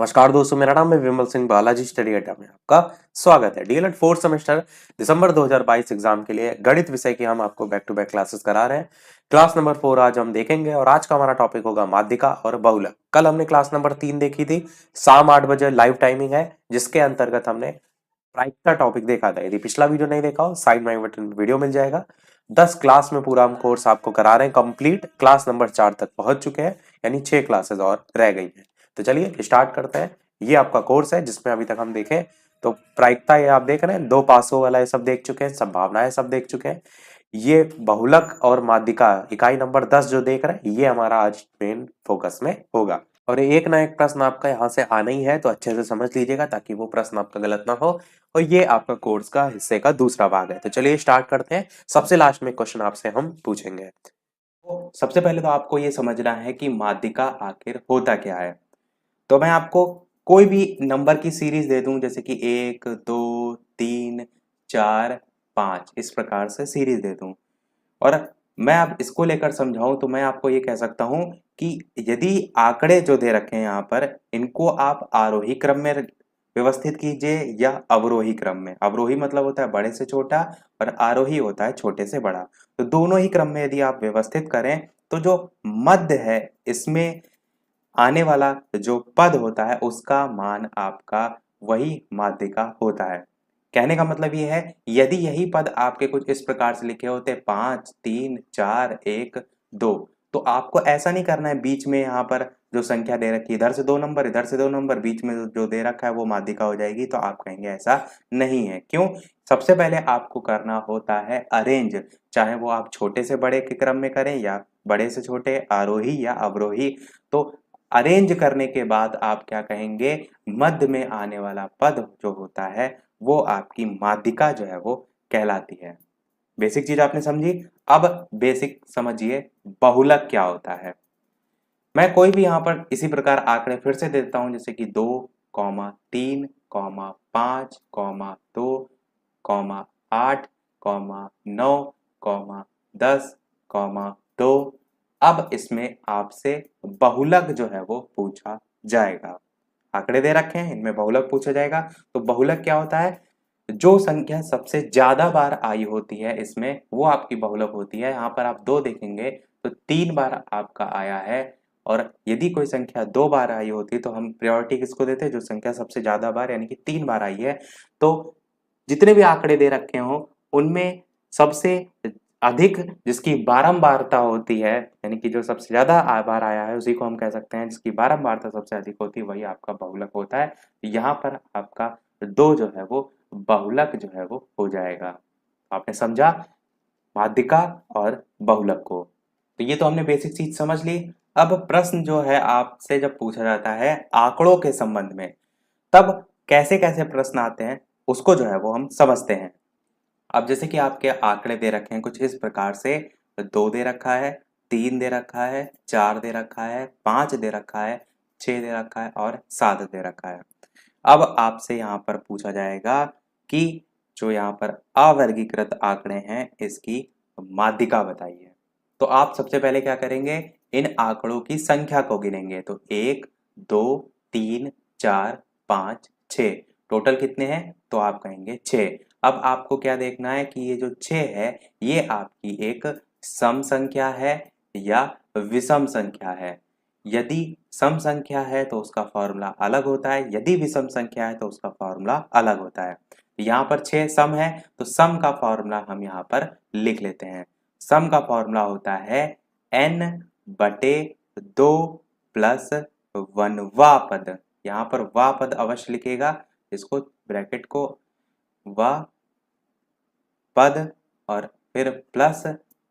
नमस्कार दोस्तों, मेरा नाम है विमल सिंह बालाजी। स्टडी अड्डा में आपका स्वागत है। डीएलएड फोर्थ सेमेस्टर दिसंबर 2022 एग्जाम के लिए गणित विषय की हम आपको बैक टू बैक क्लासेस करा रहे हैं। क्लास नंबर 4 आज हम देखेंगे और आज का हमारा टॉपिक होगा माध्यिका और बहुलक। कल हमने क्लास नंबर 3 देखी थी, शाम 8 बजे लाइव टाइमिंग है, जिसके अंतर्गत हमने प्रायिकता टॉपिक देखा था। यदि पिछला वीडियो नहीं देखा हो, साइड में बटन वीडियो मिल जाएगा। 10 क्लास में पूरा हम कोर्स आपको करा रहे हैं कंप्लीट। क्लास नंबर 4 तक पहुंच चुके हैं, यानी 6 क्लासेस और रह गई हैं। तो चलिए स्टार्ट करते हैं। ये आपका कोर्स है जिसमें अभी तक हम देखें तो प्रायिकता, ये आप देख रहे हैं, दो पासों वाला ये सब देख चुके हैं, संभावनाएं सब देख चुके हैं। ये बहुलक और माध्यिका इकाई नंबर 10 जो देख रहे हैं, ये हमारा आज मेन फोकस में होगा। और एक ना एक प्रश्न आपका यहाँ से आना ही है, तो अच्छे से समझ लीजिएगा ताकि वो प्रश्न आपका गलत ना हो। और ये आपका कोर्स का हिस्से का दूसरा भाग है। तो चलिए स्टार्ट करते हैं। सबसे लास्ट में क्वेश्चन आपसे हम पूछेंगे। तो सबसे पहले तो आपको ये समझना है कि माध्यिका आखिर होता क्या है। तो मैं आपको कोई भी नंबर की सीरीज दे दूं, जैसे कि 1 2 3 4 5, इस प्रकार से सीरीज दे दूं, और मैं अब इसको लेकर समझाऊं तो मैं आपको ये कह सकता हूं कि यदि आंकड़े जो दे रखे हैं यहाँ पर, इनको आप आरोही क्रम में व्यवस्थित कीजिए या अवरोही क्रम में। अवरोही मतलब होता है बड़े से छोटा, और आरोही होता है छोटे से बड़ा। तो दोनों ही क्रम में यदि आप व्यवस्थित करें तो जो मध्य है, इसमें आने वाला जो पद होता है उसका मान आपका वही माध्यिका होता है। कहने का मतलब ये है, यदि यही पद आपके कुछ इस प्रकार से लिखे होते 5 3 4 1 2, तो आपको ऐसा नहीं करना है बीच में यहाँ पर जो संख्या दे रखी है, इधर से 2 नंबर इधर से 2 नंबर, बीच में जो दे रखा है वो माध्यिका हो जाएगी। तो आप कहेंगे ऐसा नहीं है। क्यों? सबसे पहले आपको करना होता है अरेंज, चाहे वो आप छोटे से बड़े के क्रम में करें या बड़े से छोटे, आरोही या अवरोही। तो अरेंज करने के बाद आप क्या कहेंगे, मध्य में आने वाला पद जो होता है वो आपकी माध्यिका जो है वो कहलाती है। बेसिक चीज आपने समझी। अब बेसिक समझिए बहुलक क्या होता है। मैं कोई भी यहाँ पर इसी प्रकार आंकड़े फिर से देता हूं, जैसे कि 2 5 2 8 9 10 2। अब इसमें आपसे बहुलक जो है वो पूछा जाएगा। आंकड़े दे रखे हैं, इनमें बहुलक पूछा जाएगा। तो बहुलक क्या होता है? जो संख्या सबसे ज्यादा बार आई होती है इसमें, वो आपकी बहुलक होती है। यहाँ पर आप 2 देखेंगे तो 3 बार आपका आया है। और यदि कोई संख्या 2 बार आई होती है तो हम प्रायोरिटी किसको देते हैं? जो संख्या सबसे ज्यादा बार यानी कि 3 बार आई है। तो जितने भी आंकड़े दे रखे हों उनमें सबसे अधिक जिसकी बारंबारता होती है, यानी कि जो सबसे ज्यादा बार आया है उसी को हम कह सकते हैं, जिसकी बारंबारता सबसे अधिक होती है वही आपका बहुलक होता है। यहाँ पर आपका 2 जो है वो बहुलक जो है वो हो जाएगा। आपने समझा माध्यिका और बहुलक को। तो ये तो हमने बेसिक चीज समझ ली। अब प्रश्न जो है आपसे जब पूछा जाता है आंकड़ों के संबंध में, तब कैसे कैसे प्रश्न आते हैं उसको जो है वो हम समझते हैं। अब जैसे कि आपके आंकड़े दे रखे हैं कुछ इस प्रकार से, 2 दे रखा है, 3 दे रखा है, 4 दे रखा है, 5 दे रखा है, 6 दे रखा है और 7 दे रखा है। अब आपसे यहाँ पर पूछा जाएगा कि जो यहाँ पर अवर्गीकृत आंकड़े हैं इसकी माध्यिका बताइए। तो आप सबसे पहले क्या करेंगे, इन आंकड़ों की संख्या को गिनेंगे। तो 1 2 3 4 5 6, टोटल कितने हैं? तो आप कहेंगे 6। अब आपको क्या देखना है कि ये जो 6 है ये आपकी एक सम संख्या है या विषम संख्या है। यदि सम संख्या है तो उसका फॉर्मूला अलग होता है, यदि विषम संख्या है तो उसका फॉर्मूला अलग होता है। यहाँ पर 6 सम है तो सम का फॉर्मूला हम यहाँ पर लिख लेते हैं। सम का फॉर्मूला होता है n/2 प्लस 1वां पद। यहाँ पर वा पद अवश्य लिखेगा, इसको ब्रैकेट को वा पद और फिर प्लस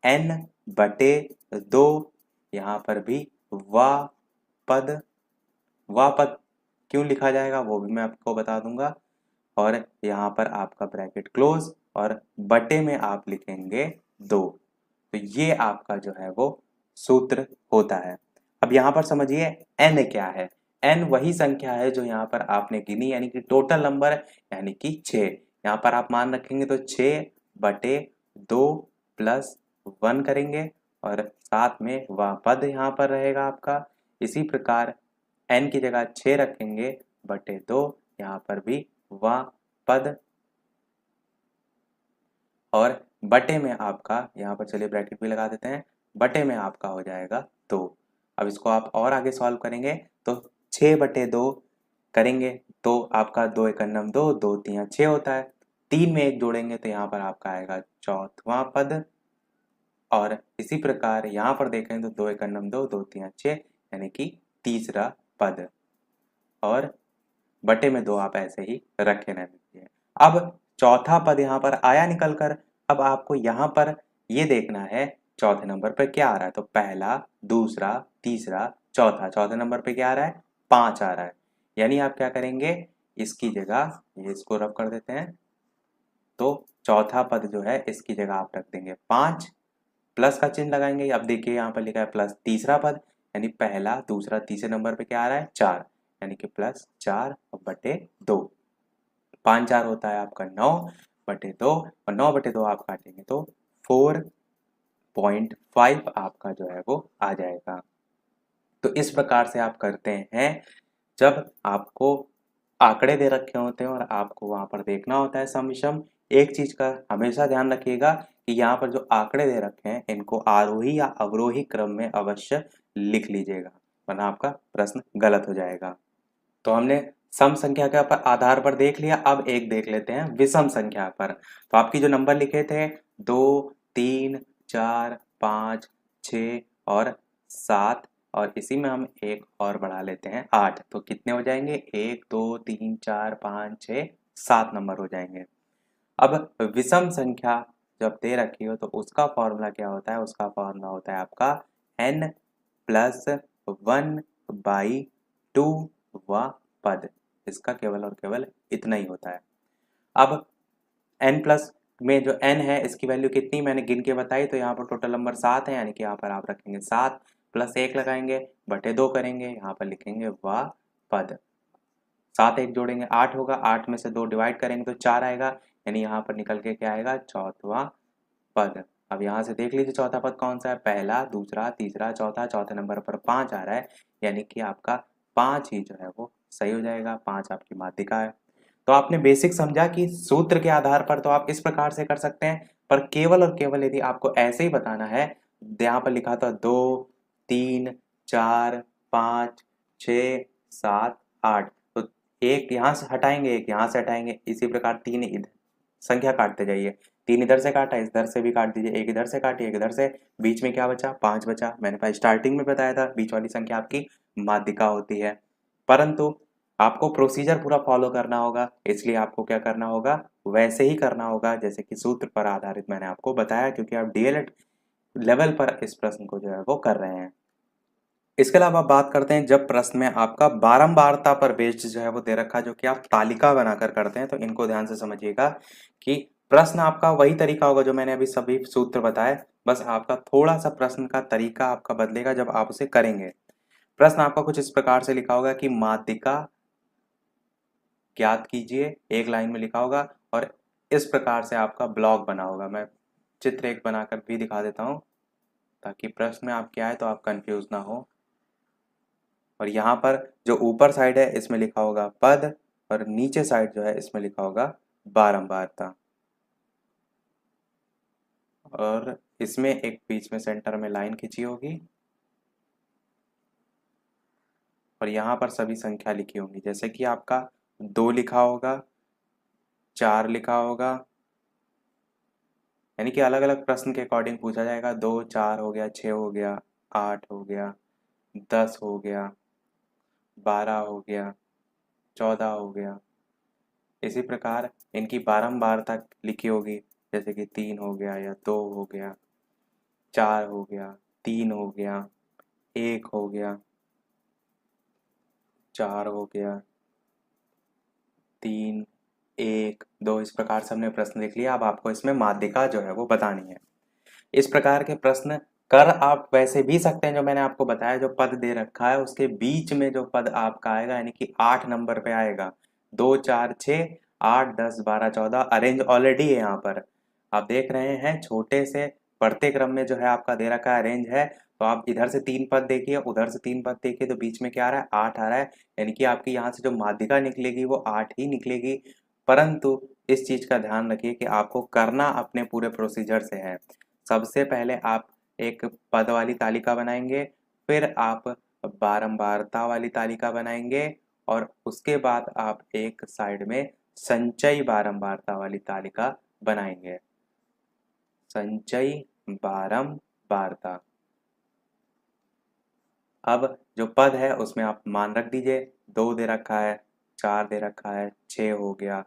n/2, यहाँ पर भी वा पद। वा पद क्यों लिखा जाएगा वो भी मैं आपको बता दूंगा। और यहाँ पर आपका ब्रैकेट क्लोज और बटे में आप लिखेंगे 2। तो ये आपका जो है वो सूत्र होता है। अब यहाँ पर समझिए n क्या है। n वही संख्या है जो यहाँ पर आपने गिनी, यानी कि टोटल नंबर, यानी कि 6। यहाँ पर आप मान रखेंगे तो 6/2 प्लस 1 करेंगे और साथ में वह पद यहाँ पर रहेगा आपका। इसी प्रकार n की जगह 6 रखेंगे बटे 2, यहाँ पर भी वह पद, और बटे में आपका, यहाँ पर चलिए ब्रैकेट भी लगा देते हैं, बटे में आपका हो जाएगा 2। अब इसको आप और आगे सॉल्व करेंगे तो 6 बटे 2 करेंगे तो आपका 2 एकम 2, 2 तियां 6 होता है, 3 में 1 जोड़ेंगे तो यहाँ पर आपका आएगा चौथवा पद, और इसी प्रकार यहाँ पर देखें तो 2 एकम 2, 2 तियां 6 यानी कि तीसरा पद, और बटे में 2 आप ऐसे ही रखे रहने दीजिए। अब चौथा पद यहाँ पर आया निकल कर, अब आपको यहाँ पर ये देखना है चौथे नंबर पर क्या आ रहा है, तो पहला, दूसरा, तीसरा, चौथा, चौथे नंबर पे क्या आ रहा है, 5 आ रहा है, यानी आप क्या करेंगे, इसकी जगह ये इसको रब कर देते हैं, तो चौथा पद जो है इसकी जगह आप रख देंगे 5, प्लस का चिन्ह लगाएंगे, अब देखिए यहाँ पर लिखा है प्लस तीसरा पद, यानी पहला, दूसरा, तीसरे नंबर पे क्या आ रहा है, 4, यानी कि प्लस 4 बटे 2, 5 4 होता है आपका 9 बटे 2, और 9 बटे 2 आप काटेंगे तो 4.5 आपका जो है वो आ जाएगा। तो इस प्रकार से आप करते हैं जब आपको आंकड़े दे रखे होते हैं और आपको वहां पर देखना होता है सम विषम। एक चीज का हमेशा ध्यान रखिएगा कि यहाँ पर जो आंकड़े दे रखे हैं इनको आरोही या अवरोही क्रम में अवश्य लिख लीजिएगा, वरना आपका प्रश्न गलत हो जाएगा। तो हमने सम संख्या के आधार पर देख लिया, अब एक देख लेते हैं विषम संख्या पर। तो आपकी जो नंबर लिखे थे 2, 3, 4, 5, 6 और 7, और इसी में हम एक और बढ़ा लेते हैं 8, तो कितने हो जाएंगे, 1, 2, 3, 4, 5, 6, 7 नंबर हो जाएंगे। अब विषम संख्या जब दे रखी हो तो उसका फॉर्मूला क्या होता है, उसका फॉर्मूला होता है आपका n+1/2 व पद, इसका केवल और केवल इतना ही होता है। अब n प्लस में जो n है इसकी वैल्यू कितनी मैंने गिन के बताई, तो यहाँ पर टोटल नंबर 7 है, यानी कि यहाँ पर आप रखेंगे 7 प्लस 1 लगाएंगे बटे 2 करेंगे, यहाँ पर लिखेंगे व पद, 7 1 जोड़ेंगे 8 होगा, 8 में से 2 डिवाइड करेंगे तो 4 आएगा, यानी यहाँ पर निकल के क्या आएगा, चौथवा पद। अब यहाँ से देख लीजिए चौथा पद कौन सा है, पहला, दूसरा, तीसरा, चौथा, चौथे नंबर पर 5 आ रहा है, यानी कि आपका 5 ही जो है वो सही हो जाएगा, 5 आपकी माध्यिका है। तो आपने बेसिक समझा कि सूत्र के आधार पर तो आप इस प्रकार से कर सकते हैं, पर केवल और केवल यदि आपको ऐसे ही बताना है, यहाँ पर लिखा था 2, 3, 4, 5, 6, 7, 8, तो एक यहाँ से हटाएंगे, एक यहाँ से हटाएंगे, इसी प्रकार 3 इधर संख्या काटते जाइए, 3 इधर से काटा, इधर से भी काट दीजिए, एक इधर से काटिए, एक इधर से, बीच में क्या बचा, 5 बचा। मैंने स्टार्टिंग में बताया था बीच वाली संख्या आपकी माध्यिका होती है, परंतु आपको प्रोसीजर पूरा फॉलो करना होगा, इसलिए आपको क्या करना होगा, वैसे ही करना होगा जैसे कि सूत्र पर आधारित मैंने आपको बताया, क्योंकि आप डीएलएड लेवल पर इस प्रश्न को जो है वो कर रहे हैं। इसके अलावा बात करते हैं जब प्रश्न में आपका बारंबारता पर बेस्ड जो है वो दे रखा, जो कि आप तालिका बनाकर करते हैं, तो इनको ध्यान से समझिएगा कि प्रश्न आपका वही तरीका होगा जो मैंने अभी सभी सूत्र बताए, बस आपका थोड़ा सा प्रश्न का तरीका आपका बदलेगा जब आप उसे करेंगे। प्रश्न आपका कुछ इस प्रकार से लिखा होगा कि माध्यिका ज्ञात कीजिए, एक लाइन में लिखा होगा, और इस प्रकार से आपका ब्लॉक बना होगा। मैं चित्र एक बनाकर भी दिखा देता हूँ ताकि प्रश्न में आप क्या है तो आप कंफ्यूज ना हो। और यहाँ पर जो ऊपर साइड है इसमें लिखा होगा पद, और नीचे साइड जो है इसमें लिखा होगा बारंबारता, और इसमें एक बीच में सेंटर में लाइन खींची होगी, और यहाँ पर सभी संख्या लिखी होंगी, जैसे कि आपका 2 लिखा होगा, 4 लिखा होगा, यानी कि अलग अलग प्रश्न के अकॉर्डिंग पूछा जाएगा। 2, 4 हो गया, 6 हो गया, 8 हो गया, 10 हो गया, 12 हो गया, 14 हो गया, इसी प्रकार इनकी बारंबारता लिखी होगी, जैसे कि 3 हो गया, या 2 हो गया, 4 हो गया, 3 हो गया, 1 हो गया, 4 हो गया, 3, 1, 2, इस प्रकार से हमने प्रश्न लिख लिया। अब आपको इसमें माध्यिका जो है वो बतानी है। इस प्रकार के प्रश्न कर आप वैसे भी सकते हैं, जो मैंने आपको बताया, जो पद दे रखा है उसके बीच में जो पद आपका आएगा, यानी कि 8 नंबर पे आएगा, 2, 4, 6, 8, 10, 12, 14 अरेंज ऑलरेडी है। यहाँ पर आप देख रहे हैं छोटे से बढ़ते क्रम में जो है आपका दे रखा है अरेंज है, तो आप इधर से 3 पद देखिए, उधर से 3 पद देखिए, तो बीच में क्या आ रहा है, 8 आ रहा है, यानी कि आपकी यहाँ से जो माध्यिका निकलेगी वो 8 ही निकलेगी। परंतु इस चीज का ध्यान रखिए कि आपको करना अपने पूरे प्रोसीजर से है। सबसे पहले आप एक पद वाली तालिका बनाएंगे, फिर आप बारंबारता वाली तालिका बनाएंगे, और उसके बाद आप एक साइड में संचयी बारंबारता वाली तालिका बनाएंगे। संचयी बारंबारता। अब जो पद है उसमें आप मान रख दीजिए, 2 दे रखा है, 4 दे रखा है, 6 हो गया,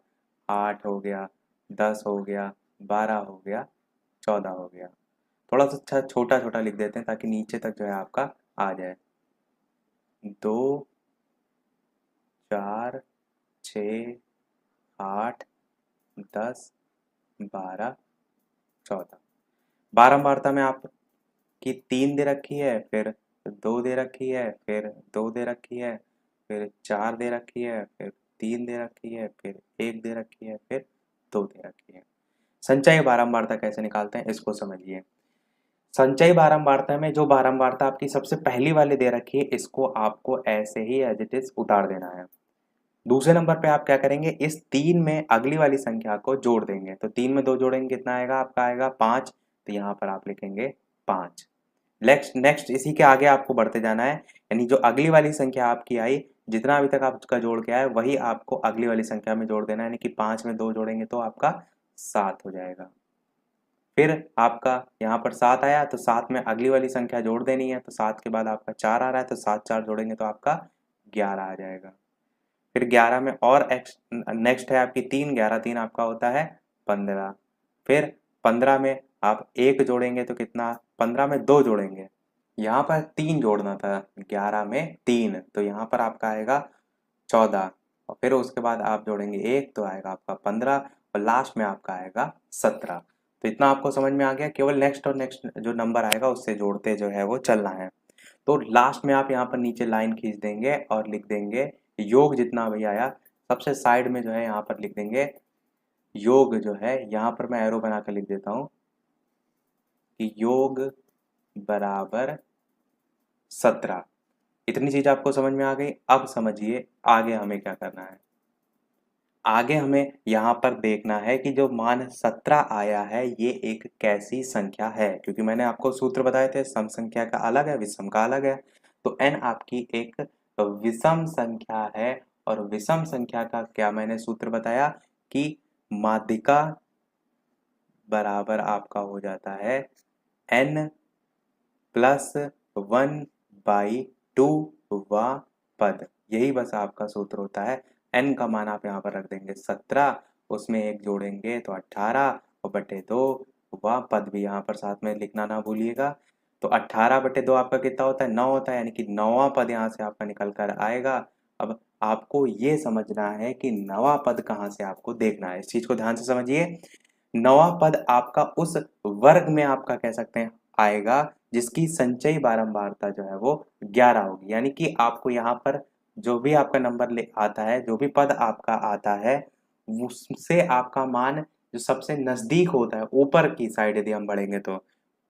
8 हो गया, 10 हो गया, 12 हो गया, 14 हो गया। थोड़ा सा अच्छा छोटा छोटा लिख देते हैं ताकि नीचे तक जो है आपका आ जाए। 2, 4, 6, 8, 10, 12, 14। बारंबारता में आपकी 3 दे रखी है, फिर 2 दे रखी है, फिर 2 दे रखी है, फिर 4 दे रखी है, फिर 3 दे रखी है, फिर 1 दे रखी है, फिर 2 दे रखी है। संचयी बारंबारता कैसे निकालते हैं इसको समझिए। संचयी बारंबारता में जो बारंबारता आपकी सबसे पहली वाली दे रखी है, इसको आपको ऐसे ही एज इट इज उतार देना है। दूसरे नंबर पे आप क्या करेंगे, इस 3 में अगली वाली संख्या को जोड़ देंगे। तो 3 में 2 जोड़ेंगे कितना आएगा, आपका आएगा 5। तो यहाँ पर आप लिखेंगे 5। नेक्स्ट नेक्स्ट इसी के आगे आपको बढ़ते जाना है, यानी जो अगली वाली संख्या आपकी आई, जितना अभी तक आपका जोड़ के आया वही आपको अगली वाली संख्या में जोड़ देना है, यानी कि 5 में 2 जोड़ेंगे तो आपका 7 हो जाएगा। फिर आपका यहाँ पर 7 आया, तो 7 में अगली वाली संख्या जोड़ देनी है, तो 7 के बाद आपका 4 आ रहा है, तो 7 4 जोड़ेंगे तो आपका 11 आ जाएगा। फिर 11 में और नेक्स्ट है आपकी 3, 11 3 आपका होता है 15। फिर 15 में आप 1 जोड़ेंगे तो कितना, 15 में 2 जोड़ेंगे, यहाँ पर 3 जोड़ना था, 11 में 3, तो यहाँ पर आपका आएगा 14, और फिर उसके बाद आप जोड़ेंगे 1 तो आएगा आपका 15, और लास्ट में आपका आएगा 17। तो इतना आपको समझ में आ गया, केवल नेक्स्ट और नेक्स्ट जो नंबर आएगा उससे जोड़ते जो है वो चलना है। तो लास्ट में आप यहाँ पर नीचे लाइन खींच देंगे और लिख देंगे योग, जितना भी आया सबसे साइड में जो है यहाँ पर लिख देंगे योग जो है, यहाँ पर मैं एरो बना कर लिख देता हूँ कि योग बराबर 17। इतनी चीज आपको समझ में आ गई। अब समझिए आगे हमें क्या करना है। आगे हमें यहाँ पर देखना है कि जो मान 17 आया है ये एक कैसी संख्या है, क्योंकि मैंने आपको सूत्र बताए थे, सम संख्या का अलग है, विषम का अलग है। तो n आपकी एक विषम संख्या है, और विषम संख्या का क्या मैंने सूत्र बताया कि माध्यिका बराबर आपका हो जाता है n प्लस 1/2 वा पद। यही बस आपका सूत्र होता है। n का मान आप यहाँ पर रख देंगे 17, उसमें 1 जोड़ेंगे तो 18, और बटे 2 वा पद भी यहाँ पर साथ में लिखना ना भूलिएगा। तो 18 बटे 2 आपका कितना होता है, 9 होता है, यानी कि 9वां पद यहाँ से आपका निकल कर आएगा। अब आपको ये समझना है कि 9वां पद कहाँ से आपको देखना है, इस चीज को ध्यान से समझिए। 9वां पद आपका उस वर्ग में आपका कह सकते हैं आएगा जिसकी संचयी बारंबारता जो है वो 11 होगी, यानी कि आपको यहाँ पर जो भी आपका नंबर ले आता है, जो भी पद आपका आता है, उससे आपका मान जो सबसे नजदीक होता है, ऊपर की साइड यदि हम बढ़ेंगे तो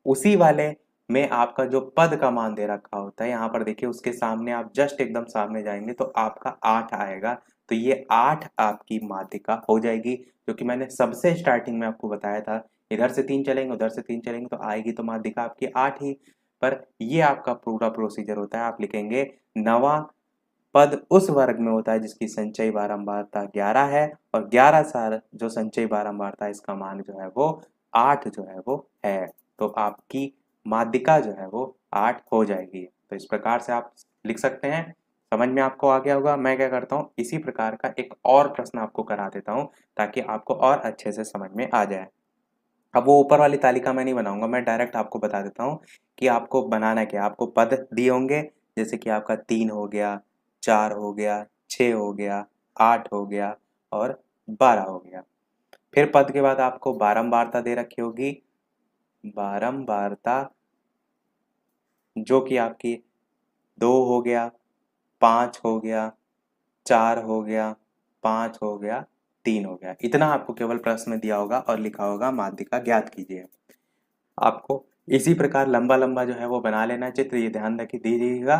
उसी वाले में आपका जो पद का मान दे रखा होता है, यहाँ पर देखिए उसके सामने आप जस्ट एकदम सामने जाएंगे तो आपका 8 आएगा। तो ये 8 आपकी माध्यिका हो जाएगी, जो कि मैंने सबसे स्टार्टिंग में आपको बताया था। इधर से 3 चलेंगे, उधर से 3 चलेंगे, तो आएगी तो माध्यिका आपकी 8 ही। पर ये आपका पूरा प्रोसीजर होता है। आप लिखेंगे 9वां पद उस वर्ग में होता है जिसकी संचयी बारंबारता 11 है, और 11 साल जो संचयी बारंबारता है इसका मान जो है वो 8 जो है वो है। तो आपकी माध्यिका जो है वो 8 हो जाएगी। तो इस प्रकार से आप लिख सकते हैं। समझ में आपको आ गया होगा। मैं क्या करता हूँ, इसी प्रकार का एक और प्रश्न आपको करा देता हूँ ताकि आपको और अच्छे से समझ में आ जाए। अब वो ऊपर वाली तालिका मैं नहीं बनाऊंगा, मैं डायरेक्ट आपको बता देता हूँ कि आपको बनाना क्या है। आपको पद दिए होंगे, जैसे कि आपका 3 हो गया, 4 हो गया, 6 हो गया, 8 हो गया और 12 हो गया। फिर पद के बाद आपको बारंबारता दे रखी होगी, बारंबारता जो कि आपकी 2 हो गया, 5 हो गया, 4 हो गया, 5 हो गया, 3 हो गया। इतना आपको केवल प्रश्न में दिया होगा और लिखा होगा माध्यिका ज्ञात कीजिए। आपको इसी प्रकार लंबा लंबा जो है वो बना लेना चित्र, ये ध्यान रखिए दीजिएगा,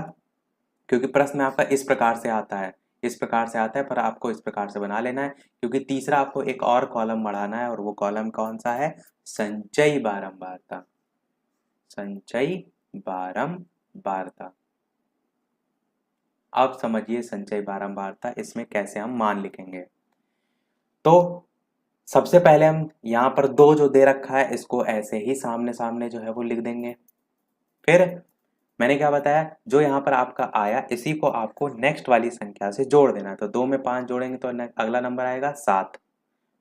क्योंकि प्रश्न आपका इस प्रकार से आता है, इस प्रकार से आता है, पर आपको इस प्रकार से बना लेना है, क्योंकि तीसरा आपको एक और कॉलम बढ़ाना है, और वो कॉलम कौन सा है? संचयी बारंबारता, संचयी बारंबारता। अब समझिए संचयी बारंबारता, इसमें कैसे हम मान लिखेंगे। तो सबसे पहले हम यहाँ पर दो जो दे रखा है इसको ऐसे ही सामने सामने जो है वो लिख देंगे। फिर मैंने क्या बताया, जो यहाँ पर आपका आया इसी को आपको नेक्स्ट वाली संख्या से जोड़ देना है। तो 2 में 5 जोड़ेंगे तो अगला नंबर आएगा 7।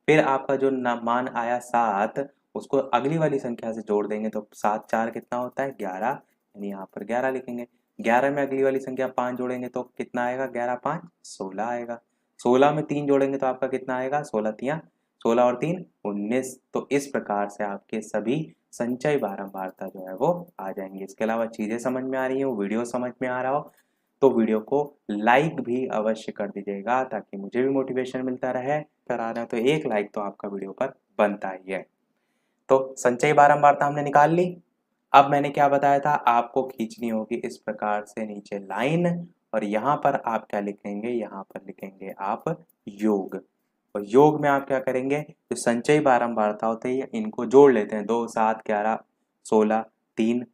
फिर आपका जो मान आया 7 उसको अगली वाली संख्या से जोड़ देंगे तो 7 4 कितना होता है? 11, यानी यहाँ पर 11 लिखेंगे। 11 में अगली वाली संख्या 5 जोड़ेंगे तो कितना आएगा? 11 5 16 आएगा। 16 में 3 जोड़ेंगे तो आपका कितना आएगा? 16 और 3 19। तो इस प्रकार से आपके सभी संचय बारंबारता जो है वो आ जाएंगे। इसके अलावा चीजें समझ में आ रही हो, वीडियो समझ में आ रहा हो तो वीडियो को लाइक भी अवश्य कर दीजिएगा, ताकि मुझे भी मोटिवेशन मिलता रहे। करा रहे हैं तो एक लाइक तो आपका वीडियो पर बनता ही है। तो संचयी बारंबारता हमने निकाल ली। अब मैंने क्या बताया था, आपको खींचनी होगी इस प्रकार से नीचे लाइन, और यहाँ पर आप क्या लिखेंगे? यहाँ पर लिखेंगे आप योग। और योग में आप क्या करेंगे? जो संचयी बारंबारता होती है इनको जोड़ लेते हैं, 2 7 11 16 3,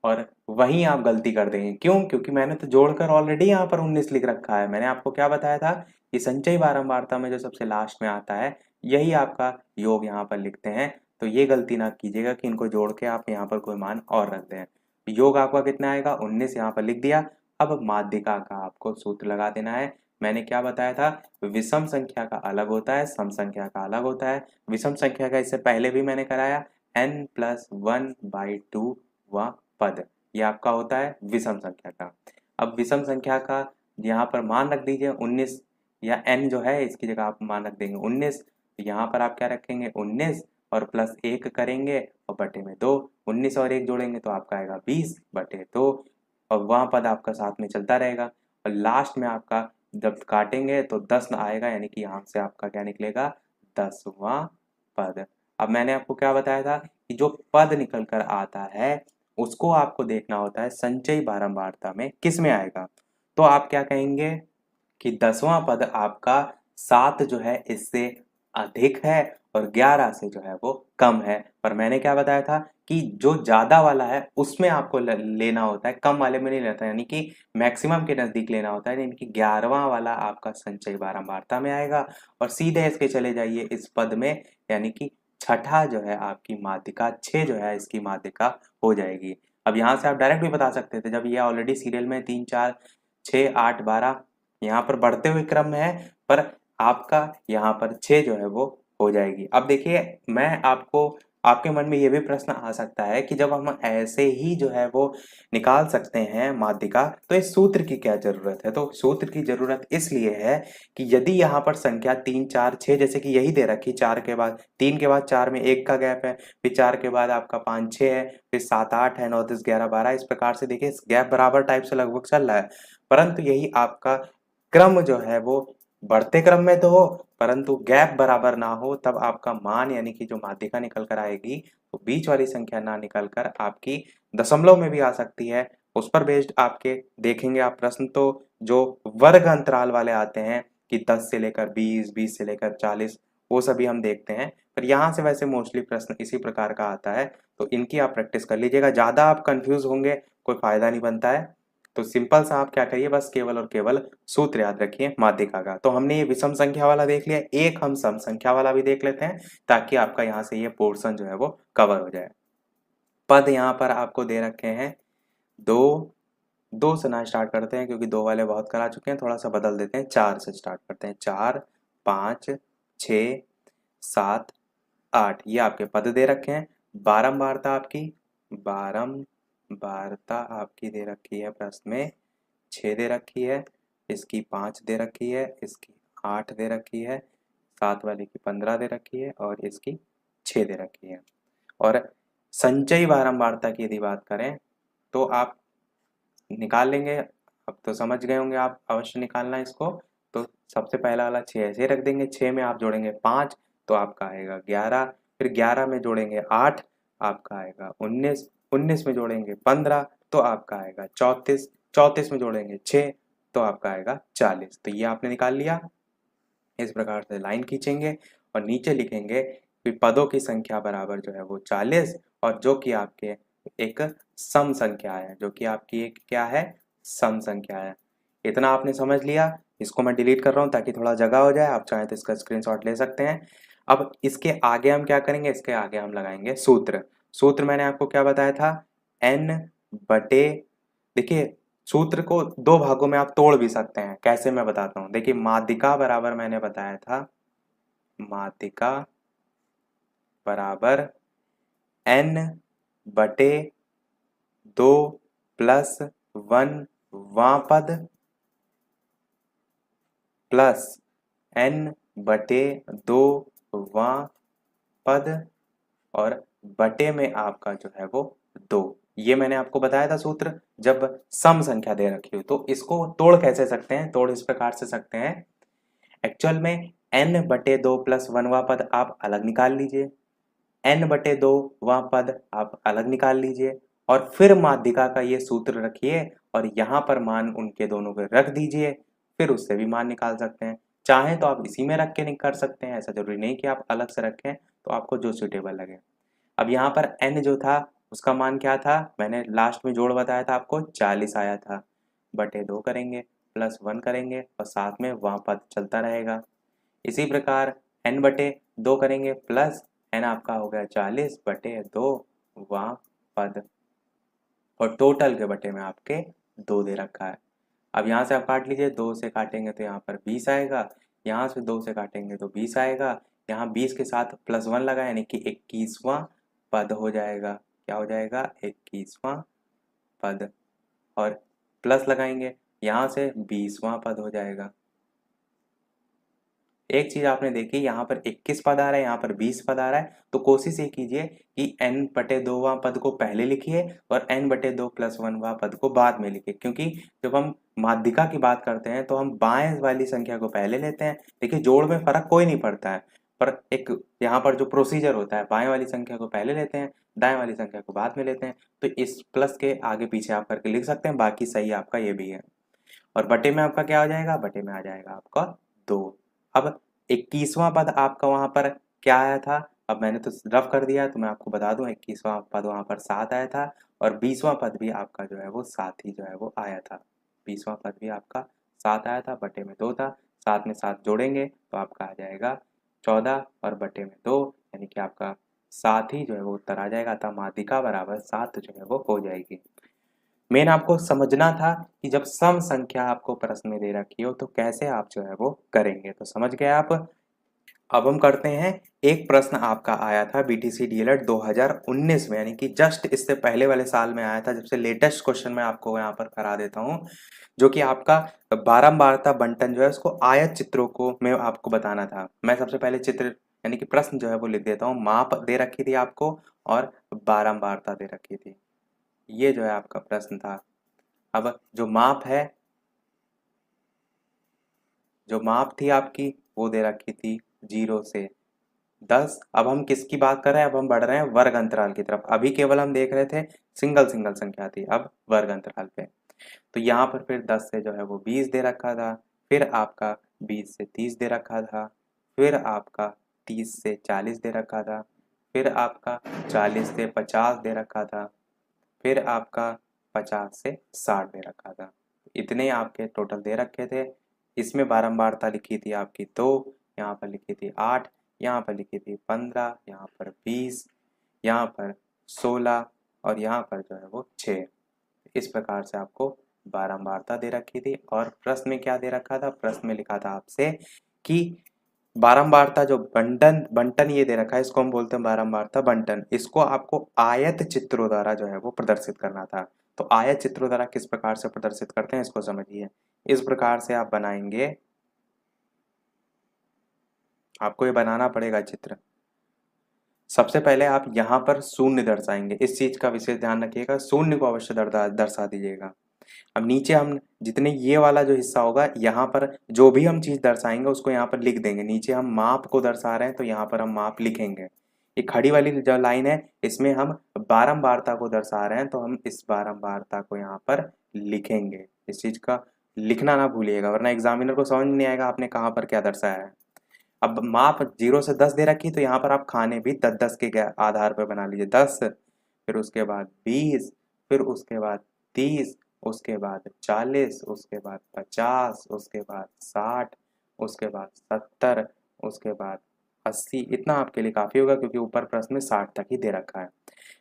और वहीं आप गलती कर देंगे। क्यों? क्योंकि मैंने तो जोड़कर ऑलरेडी यहाँ पर 19 लिख रखा है। मैंने आपको क्या बताया था कि संचयी बारंबारता में जो सबसे लास्ट में आता है यही आपका योग यहाँ पर लिखते हैं। तो ये गलती ना कीजिएगा कि इनको जोड़ के आप यहाँ पर कोई मान और रख दें। योग आपका कितना आएगा? 19 यहाँ पर लिख दिया। अब माध्यिका का आपको सूत्र लगा देना है। मैंने क्या बताया था? विषम संख्या का अलग होता है, सम संख्या का अलग होता है। विषम संख्या का इससे पहले भी मैंने कराया, n+1/2 पद, ये आपका होता है विषम संख्या का। अब विषम संख्या का यहाँ पर मान रख दीजिए 19, या n जो है इसकी जगह आप मान रख देंगे 19। यहाँ पर आप क्या रखेंगे? 19 और +1 करेंगे और बटे में 2। 19 और 1 जोड़ेंगे तो आपका आएगा 20/2, और वहाँ पद आपका साथ में चलता रहेगा। और लास्ट में आपका जब काटेंगे तो 10 आएगा, यानी कि यहाँ से आपका क्या निकलेगा? 10वां पद। अब मैंने आपको क्या बताया था कि जो पद निकल कर आता है उसको आपको देखना होता है संचयी बारंबारता में किस में आएगा। तो आप क्या कहेंगे कि 10वां पद आपका 7 जो है इससे अधिक है और 11 से जो है वो कम है। पर मैंने क्या बताया था कि जो ज्यादा वाला है उसमें आपको लेना होता है, कम वाले में नहीं लेता, यानी कि मैक्सिमम के नजदीक लेना होता है, यानी कि 11वां वाला आपका संचयी बारंबारता में आएगा। और सीधे इसके चले जाइए इस पद में, यानी कि छठा जो है आपकी माध्यिका 6 जो है इसकी माध्यिका हो जाएगी। अब यहाँ से आप डायरेक्ट भी बता सकते थे, जब ये ऑलरेडी सीरियल में 3 4 6 8 12 यहाँ पर बढ़ते हुए क्रम में है, पर आपका यहाँ पर 6 जो है वो हो जाएगी। अब देखिए, मैं आपको, आपके मन में ये भी प्रश्न आ सकता है कि जब हम ऐसे ही जो है वो निकाल सकते हैं माध्यिका, तो इस सूत्र की क्या जरूरत है? तो सूत्र की जरूरत इसलिए है कि यदि यहाँ पर संख्या 3 4 6 जैसे कि यही दे रखी, 4 के बाद 3 के बाद 4 में 1 का गैप है, फिर 4 के बाद आपका 5 6 है, फिर 7 8 है, 9 10 11 12, इस प्रकार से देखिए गैप बराबर टाइप से लगभग चल रहा है। परंतु यही आपका क्रम जो है वो बढ़ते क्रम में तो हो, परंतु गैप बराबर ना हो, तब आपका मान यानी कि जो माध्यिका निकल कर आएगी तो बीच वाली संख्या ना निकल कर आपकी दशमलव में भी आ सकती है। उस पर बेस्ड आपके देखेंगे आप प्रश्न, तो जो वर्ग अंतराल वाले आते हैं कि 10 से लेकर 20, 20 से लेकर 40, वो सभी हम देखते हैं। पर यहाँ से वैसे मोस्टली प्रश्न इसी प्रकार का आता है, तो इनकी आप प्रैक्टिस कर लीजिएगा। ज्यादा आप कंफ्यूज होंगे कोई फायदा नहीं बनता है। तो सिंपल सा आप क्या करिए, बस केवल और केवल सूत्र याद रखिए माध्यिका का। तो हमने ये विषम संख्या वाला देख लिया, एक हम सम संख्या वाला भी देख लेते हैं, ताकि आपका यहाँ से ये पोर्शन जो है वो कवर हो जाए। पद यहाँ पर आपको दे रखे हैं 2, 2 से ना स्टार्ट करते हैं क्योंकि 2 वाले बहुत करा चुके हैं, थोड़ा सा बदल देते हैं, 4 से स्टार्ट करते हैं। 4 5 6 7 8, ये आपके पद दे रखे हैं। बारंबारता आपकी, बारंबारता आपकी दे रखी है प्रश्न में 6 दे रखी है, इसकी 5 दे रखी है, इसकी 8 दे रखी है, 7 वाले की 15 दे रखी है और इसकी 6 दे रखी है। और संचयी बारंबारता की यदि बात करें तो आप निकाल लेंगे, अब तो समझ गए होंगे आप, अवश्य निकालना इसको। तो सबसे पहला वाला 6 ऐसे रख देंगे, 6 में आप जोड़ेंगे 5 तो आपका आएगा 11, फिर 11 में जोड़ेंगे 8 आपका आएगा 19, 19 में जोड़ेंगे 15 तो आपका आएगा 34, 34 में जोड़ेंगे 6 तो आपका आएगा 40। तो ये आपने निकाल लिया। इस प्रकार से लाइन खींचेंगे और नीचे लिखेंगे कि पदों की संख्या बराबर जो है वो 40 और जो कि आपके एक सम संख्या है, जो कि आपकी एक क्या है, सम संख्या है। इतना आपने समझ लिया। इसको मैं डिलीट कर रहा हूँ ताकि थोड़ा जगह हो जाए, आप चाहें तो इसका स्क्रीनशॉट ले सकते हैं। अब इसके आगे हम क्या करेंगे, इसके आगे हम लगाएंगे सूत्र। सूत्र मैंने आपको क्या बताया था, n बटे, देखिए सूत्र को दो भागों में आप तोड़ भी सकते हैं, कैसे मैं बताता हूँ। देखिए माध्यिका बराबर मैंने बताया था, माध्यिका बराबर n बटे 2 प्लस 1 वां पद प्लस n बटे 2 वां पद और बटे में आपका जो है वो 2। ये मैंने आपको बताया था सूत्र, जब सम संख्या दे रखी हो। तो इसको तोड़ कैसे सकते हैं, तोड़ इस प्रकार से सकते हैं। एक्चुअल में n बटे 2 प्लस 1वां पद आप अलग निकाल लीजिए, n बटे 2 वां पद आप अलग निकाल लीजिए और फिर माध्यिका का ये सूत्र रखिए और यहाँ पर मान उनके दोनों को रख दीजिए, फिर उससे भी मान निकाल सकते हैं। चाहें तो आप इसी में रख के कर सकते हैं, ऐसा जरूरी नहीं कि आप अलग से रखें, तो आपको जो सूटेबल लगे। अब यहाँ पर n जो था उसका मान क्या था, मैंने लास्ट में जोड़ बताया था आपको 40 आया था, बटे 2 करेंगे प्लस 1 करेंगे और साथ में वहाँ पद चलता रहेगा। इसी प्रकार n बटे 2 करेंगे प्लस n आपका हो गया 40 बटे 2 वहाँ पद और टोटल के बटे में आपके 2 दे रखा है। अब यहाँ से आप काट लीजिए, 2 से काटेंगे तो यहाँ पर 20 आएगा, यहाँ से 2 से काटेंगे तो 20 आएगा, यहाँ 20 के साथ प्लस 1 लगा यानी कि 21वां पद हो जाएगा। क्या हो जाएगा, 21वां पद और प्लस लगाएंगे, यहाँ से 20वां पद हो जाएगा। एक चीज आपने देखी, यहाँ पर 21 पद आ रहा है, यहाँ पर 20 पद आ रहा है, तो कोशिश ये कीजिए कि n बटे 2वां पद को पहले लिखिए और n बटे 2 प्लस 1वां पद को बाद में लिखिए, क्योंकि जब हम माध्यिका की बात करते हैं तो हम बाएं वाली संख्या को पहले लेते हैं। देखिए जोड़ में फर्क कोई नहीं पड़ता है, पर एक यहाँ पर जो प्रोसीजर होता है, बाएं वाली संख्या को पहले लेते हैं, दाएं वाली संख्या को बाद में लेते हैं। तो इस प्लस के आगे पीछे आप करके लिख सकते हैं, बाकी सही आपका ये भी है। और बटे में आपका क्या हो जाएगा, बटे में आ जाएगा आपका 2। अब 21वां पद आपका वहां पर क्या आया था, अब मैंने तो रफ कर दिया, तो मैं आपको बता दूं 21वां पद वहां पर 7 आया था और 20वां पद भी आपका जो है वो 7 ही जो है वो आया था। 20वां पद भी आपका 7 आया था, बटे में 2 था, 7 में 7 जोड़ेंगे तो आपका आ जाएगा 14 और बटे में 2 यानी कि आपका 7 ही जो है वो उत्तर आ जाएगा। अतः माध्यिका बराबर 7 जो है वो हो जाएगी। मेन आपको समझना था कि जब सम संख्या आपको प्रश्न में दे रखी हो तो कैसे आप जो है वो करेंगे, तो समझ गए आप। अब हम करते हैं, एक प्रश्न आपका आया था बीटीसी डीएलएड 2019 में, यानी कि जस्ट इससे पहले वाले साल में आया था, जब से लेटेस्ट क्वेश्चन मैं आपको यहाँ पर करा देता हूँ, जो कि आपका बारंबारता बंटन जो है उसको आयत चित्रों को मैं आपको बताना था। मैं सबसे पहले चित्र यानी कि प्रश्न जो है वो लिख देता हूँ। माप दे रखी थी आपको और बारंबारता दे रखी थी, ये जो है आपका प्रश्न था। अब जो माप है, जो माप थी आपकी वो दे रखी थी 0 से 10। अब हम किसकी बात कर रहे हैं, अब हम बढ़ रहे हैं वर्ग अंतराल की तरफ। अभी केवल हम देख रहे थे सिंगल सिंगल संख्या थी, अब वर्ग अंतराल पे। तो यहाँ पर फिर 10 से जो है वो 20 दे रखा था, फिर आपका 20 से 30 दे रखा था, फिर आपका 30 से 40 दे रखा था, फिर आपका 40 से 50 दे रखा था, फिर आपका 50 से 60 दे रखा था। इतने आपके टोटल दे रखे थे। इसमें बारंबारता लिखी थी आपकी 2, यहाँ पर लिखी थी 8, यहाँ पर लिखी थी 15, यहाँ पर 20, यहाँ पर 16 और यहाँ पर जो है वो 6। इस प्रकार से आपको बारंबारता दे रखी थी। और प्रश्न में क्या दे रखा था, प्रश्न में लिखा था आपसे कि बारंबारता जो बंटन बंटन ये दे रखा है, इसको हम बोलते हैं बारंबारता बंटन, इसको आपको आयत चित्रों द्वारा जो है वो प्रदर्शित करना था। तो आयत चित्रों द्वारा किस प्रकार से प्रदर्शित करते हैं इसको समझिए। इस प्रकार से आप बनाएंगे, आपको ये बनाना पड़ेगा चित्र। सबसे पहले आप यहाँ पर शून्य दर्शाएंगे, इस चीज का विशेष ध्यान रखिएगा, शून्य को अवश्य दर्शा दीजिएगा। अब नीचे हम जितने ये वाला जो हिस्सा होगा, यहाँ पर जो भी हम चीज दर्शाएंगे उसको यहाँ पर लिख देंगे। नीचे हम माप को दर्शा रहे हैं तो यहाँ पर हम माप लिखेंगे। ये खड़ी वाली जो लाइन है इसमें हम बारंबारता को दर्शा रहे हैं, तो हम इस बारंबारता को यहाँ पर लिखेंगे। इस चीज का लिखना ना भूलिएगा, वरना एग्जामिनर को समझ नहीं आएगा आपने कहाँ पर क्या दर्शाया है। अब माप 0 से 10 दे रखी, तो यहाँ पर आप खाने भी 10-10 के आधार पर बना लीजिए। 10, फिर उसके बाद 20, फिर उसके बाद 30, उसके बाद 40, उसके बाद 50, उसके बाद 60, उसके बाद 70, उसके बाद 80। इतना आपके लिए काफी होगा क्योंकि ऊपर प्रश्न में 60 तक ही दे रखा है।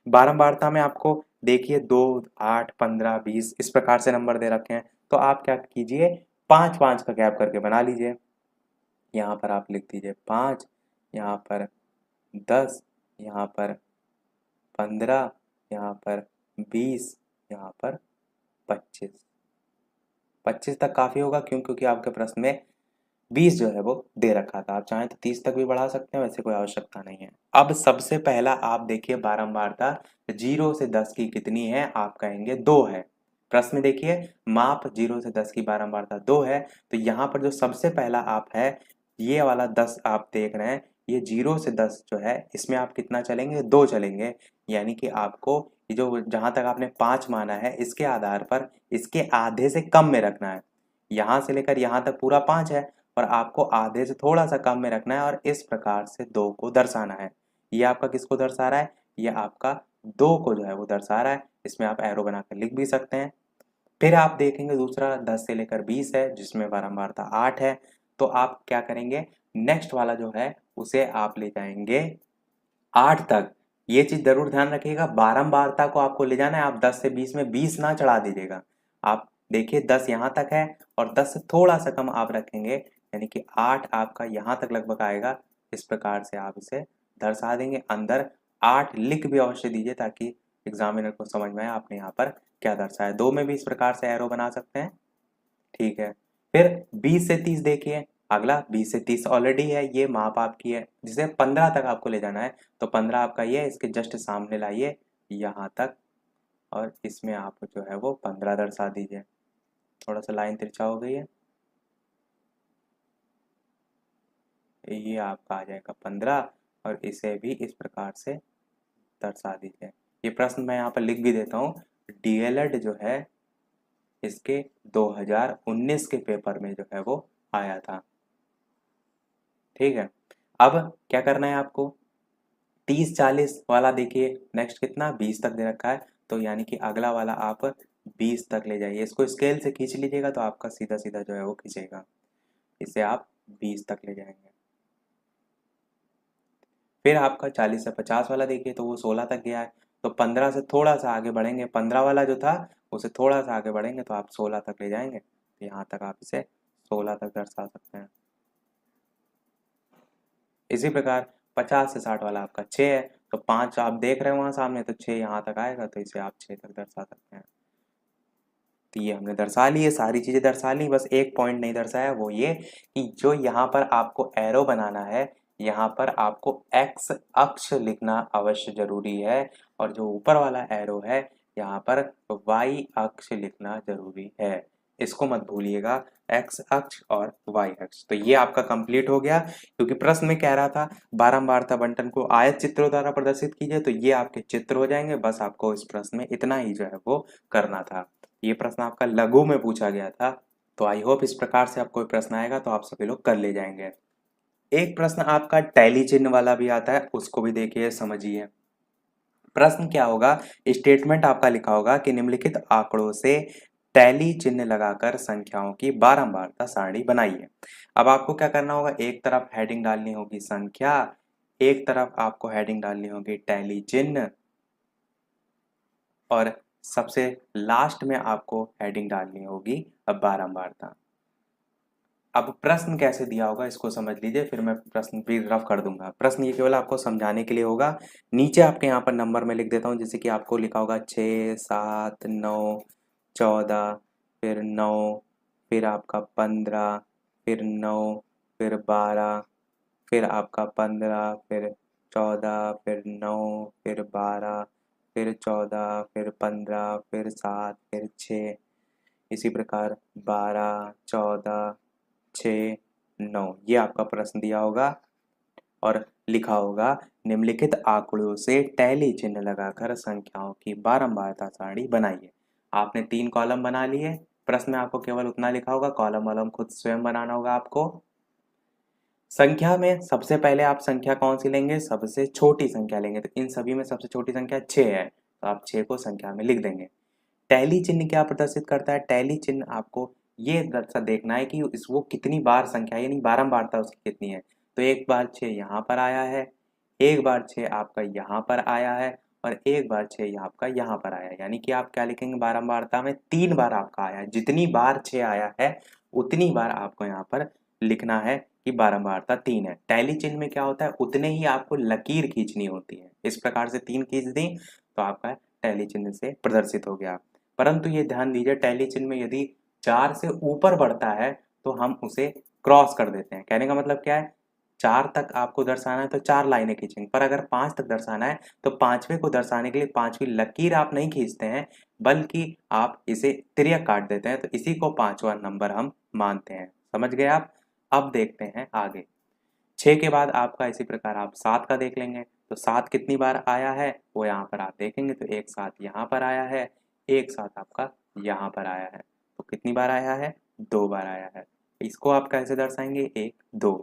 बारंबारता में आपको देखिए 2, 8, 15, 20 इस प्रकार से नंबर दे रखे हैं, तो आप क्या कीजिए 5-5 का गैप करके बना लीजिए। यहाँ पर आप लिख दीजिए 5, यहाँ पर 10, यहाँ पर 15, यहाँ पर 20, यहाँ पर 25। 25 तक काफ़ी होगा क्योंकि आपके प्रश्न में 20 जो है वो दे रखा था। आप चाहें तो 30 तक भी बढ़ा सकते हैं, वैसे कोई आवश्यकता नहीं है। अब सबसे पहला आप देखिए बारंबारता 0 से 10 की कितनी है, आप कहेंगे 2 है। प्रश्न में देखिए माप 0 से 10 की बारंबारता 2 है, तो यहाँ पर जो सबसे पहला आप है ये वाला 10 आप देख रहे हैं, ये 0 से 10 जो है इसमें आप कितना चलेंगे, 2 चलेंगे। यानी कि आपको ये जो जहां तक आपने 5 माना है इसके आधार पर इसके आधे से कम में रखना है। यहाँ से लेकर यहाँ तक पूरा 5 है और आपको आधे से थोड़ा सा कम में रखना है और इस प्रकार से 2 को दर्शाना है। ये आपका किसको दर्शा रहा है, ये आपका 2 को जो है वो दर्शा रहा है। इसमें आप एरो बनाकर लिख भी सकते हैं। फिर आप देखेंगे दूसरा 10 से लेकर 20 है जिसमें बारंबारता 8 है, तो आप क्या करेंगे नेक्स्ट वाला जो है उसे आप ले जाएंगे 8 तक। ये चीज जरूर ध्यान रखिएगा, बारंबारता को आपको ले जाना है, आप 10 से 20 में 20 ना चढ़ा दीजिएगा। आप देखिए 10 यहाँ तक है और 10 से थोड़ा सा कम आप रखेंगे, यानी कि 8 आपका यहाँ तक लगभग आएगा। इस प्रकार से आप इसे दर्शा देंगे। अंदर 8 लिख भी अवश्य दीजिए ताकि एग्जामिनर को समझ में आए आपने यहाँ पर क्या दर्शाया। 2 में भी इस प्रकार से एरो बना सकते हैं, ठीक है। फिर 20 से 30 देखिए, अगला 20 से 30 ऑलरेडी है, ये माप आपकी है जिसे 15 तक आपको ले जाना है, तो 15 आपका ये है, इसके जस्ट सामने लाइए यहाँ तक और इसमें आप जो है वो 15 दर्शा दीजिए। थोड़ा सा लाइन तिरछा हो गई है, ये आपका आ जाएगा 15 और इसे भी इस प्रकार से दर्शा दीजिए। ये प्रश्न मैं यहाँ पर लिख भी देता हूँ, डीएलएड जो है इसके 2019 के पेपर में जो है वो आया था, ठीक है। अब क्या करना है आपको 30-40 वाला देखिए नेक्स्ट कितना 20 तक दे रखा है, तो यानी कि अगला वाला आप 20 तक ले जाइए। इसको स्केल से खींच लीजिएगा तो आपका सीधा सीधा जो है वो खींचेगा, इसे आप 20 तक ले जाएंगे। फिर आपका 40 से 50 वाला देखिए तो वो 16 तक गया है, तो 15 से थोड़ा सा आगे बढ़ेंगे, 15 वाला जो था उसे थोड़ा सा आगे बढ़ेंगे तो आप 16 तक ले जाएंगे। तो यहाँ तक आप इसे 16 तक दर्शा सकते हैं। इसी प्रकार 50 से 60 वाला आपका 6 है, तो 5 आप देख रहे हो वहां सामने, तो 6 यहाँ तक आएगा, तो इसे आप 6 तक दर्शा सकते हैं। तो ये हमने दर्शा ली है, सारी चीजें दर्शा ली, बस एक पॉइंट नहीं दर्शाया, वो ये कि जो यहाँ पर आपको एरो बनाना है यहाँ पर आपको एक्स अक्ष लिखना अवश्य जरूरी है और जो ऊपर वाला एरो है यहाँ पर वाई अक्ष लिखना जरूरी है। इसको मत भूलिएगा, एक्स अक्ष और वाई अक्ष। तो ये आपका कंप्लीट हो गया, क्योंकि प्रश्न में कह रहा था बारंबारता बंटन को आयत चित्रों द्वारा प्रदर्शित कीजिए, तो ये आपके चित्र हो जाएंगे। बस आपको इस प्रश्न में इतना ही जो है वो करना था। ये प्रश्न आपका लघु में पूछा गया था, तो आई होप इस प्रकार से आपको प्रश्न आएगा तो आप सभी लोग कर ले जाएंगे। एक प्रश्न आपका टैली चिन्ह वाला भी आता है, उसको भी देखिए समझिए। प्रश्न क्या होगा, स्टेटमेंट आपका लिखा होगा कि निम्नलिखित आंकड़ों से टैली चिन्ह लगाकर संख्याओं की बारंबारता सारणी बनाइए। अब आपको क्या करना होगा, एक तरफ हेडिंग डालनी होगी संख्या, एक तरफ आपको हेडिंग डालनी होगी टैली चिन्ह और सबसे लास्ट में आपको हेडिंग डालनी होगी अब बारंबारता। अब प्रश्न कैसे दिया होगा इसको समझ लीजिए, फिर मैं प्रश्न भी रफ कर दूंगा। प्रश्न ये केवल आपको समझाने के लिए होगा। नीचे आपके यहाँ पर नंबर में लिख देता हूँ, जैसे कि आपको लिखा होगा 6, 7, 9, 14, फिर 9, फिर आपका 15, फिर 9, फिर 12, फिर आपका 15, फिर 14, फिर 9, फिर 12, फिर 14, फिर 15, फिर 7, फिर 6, इसी प्रकार 12, 14, 6, 9, ये आपका प्रश्न दिया होगा। और लिखा होगा निम्नलिखित आंकड़ों से टैली चिन्ह लगाकर संख्याओं की बारंबारता सारणी बनाइए। आपने 3 कॉलम बना लिए, प्रश्न में आपको केवल उतना लिखा होगा, कॉलम वॉलम खुद स्वयं बनाना होगा आपको। संख्या में सबसे पहले आप संख्या कौन सी लेंगे, सबसे छोटी संख्या लेंगे, तो इन सभी में सबसे छोटी संख्या 6 है, तो आप 6 को संख्या में लिख देंगे। टैली चिन्ह क्या प्रदर्शित करता है, टैली चिन्ह आपको ये देखना है कि वो कितनी बार संख्या यानी बारंबारता उसकी कितनी है। तो एक बार 6 यहाँ पर आया है, एक बार 6 आपका यहाँ पर आया है और एक बार 6 आपका यहाँ पर आया है, यानी कि आप क्या लिखेंगे, बारंबारता में 3 बार आपका आया है। जितनी बार 6 आया है उतनी बार आपको यहाँ पर लिखना है कि बारंबारता 3 है। टैली चिन्ह में क्या होता है, उतने ही आपको लकीर खींचनी होती है। इस प्रकार से 3 खींच दी तो आपका टैली चिन्ह से प्रदर्शित हो गया। परंतु ये ध्यान दीजिए, टैली चिन्ह में यदि 4 से ऊपर बढ़ता है तो हम उसे क्रॉस कर देते हैं। कहने का मतलब क्या है, 4 तक आपको दर्शाना है तो 4 लाइनें खींचेंगे, पर अगर 5 तक दर्शाना है तो 5वें को दर्शाने के लिए 5वीं लकीर आप नहीं खींचते हैं, बल्कि आप इसे तिर्यक काट देते हैं, तो इसी को 5वां नंबर हम मानते हैं। समझ गए आप। अब देखते हैं आगे। 6 के बाद आपका इसी प्रकार आप 7 का देख लेंगे, तो 7 कितनी बार आया है वो यहाँ पर आप देखेंगे, तो एक 7 यहाँ पर आया है, एक 7 आपका यहाँ पर आया है, तो कितनी बार आया है, 2 बार आया है। इसको आप कैसे दर्शाएंगे, 1 2।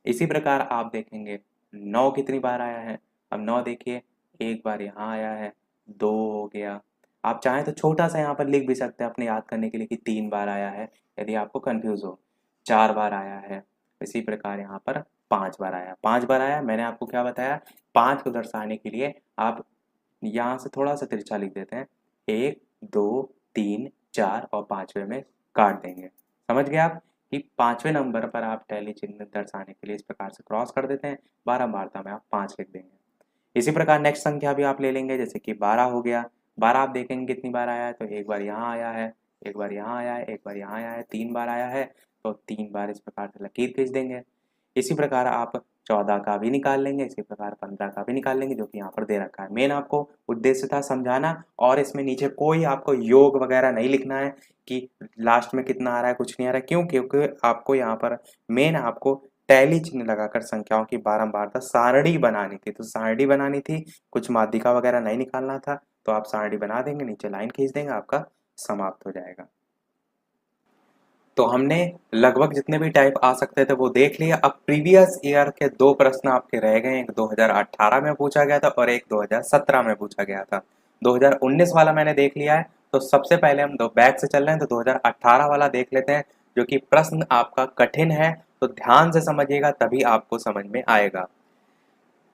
इसी प्रकार आप देखेंगे 9 कितनी बार आया है, अब 9 देखिए, एक बार यहाँ आया है, 2 हो गया। आप चाहें तो छोटा सा यहाँ पर लिख भी सकते हैं अपने याद करने के लिए कि 3 बार आया है, यदि आपको कंफ्यूज हो। 4 बार आया है, इसी प्रकार यहाँ पर 5 बार आया। 5 बार आया, मैंने आपको क्या बताया, 5 को दर्शाने के लिए आप यहाँ से थोड़ा सा तिरछा लिख देते हैं, 1 2 3 4 और 5वें में काट देंगे। समझ गए आप कि 5वें नंबर पर आप टैली चिन्ह दर्शाने के लिए इस प्रकार से क्रॉस कर देते हैं, बारंबारता में आप 5 लिख देंगे। इसी प्रकार नेक्स्ट संख्या भी आप ले लेंगे, जैसे कि 12 हो गया। 12 आप देखेंगे कितनी बार आया है, तो एक बार यहाँ आया है, एक बार यहाँ आया है, एक बार यहाँ आया है, 3 बार आया है, तो 3 बार इस प्रकार से लकीर खींच देंगे। इसी प्रकार आप 14 का भी निकाल लेंगे, इसी प्रकार 15 का भी निकाल लेंगे, जो कि यहाँ पर दे रखा है। मेन आपको उद्देश्य था समझाना, और इसमें नीचे कोई आपको योग वगैरह नहीं लिखना है कि लास्ट में कितना आ रहा है, कुछ नहीं आ रहा है। क्यों, क्योंकि आपको यहाँ पर मेन आपको टैली चिन्ह लगाकर संख्याओं की बारंबारता सारणी बनानी थी, तो सारणी बनानी थी, कुछ माध्यिका वगैरह नहीं निकालना था। तो आप सारणी बना देंगे, नीचे लाइन खींच देंगे, आपका समाप्त हो जाएगा। तो हमने लगभग जितने भी टाइप आ सकते थे वो देख लिया। अब प्रीवियस ईयर के 2 प्रश्न आपके रह गए, एक 2018 में पूछा गया था और एक 2017 में पूछा गया था। 2019 वाला मैंने देख लिया है, तो सबसे पहले हम दो बैक से चल रहे हैं, तो 2018 वाला देख लेते हैं, जो कि प्रश्न आपका कठिन है, तो ध्यान से समझिएगा तभी आपको समझ में आएगा।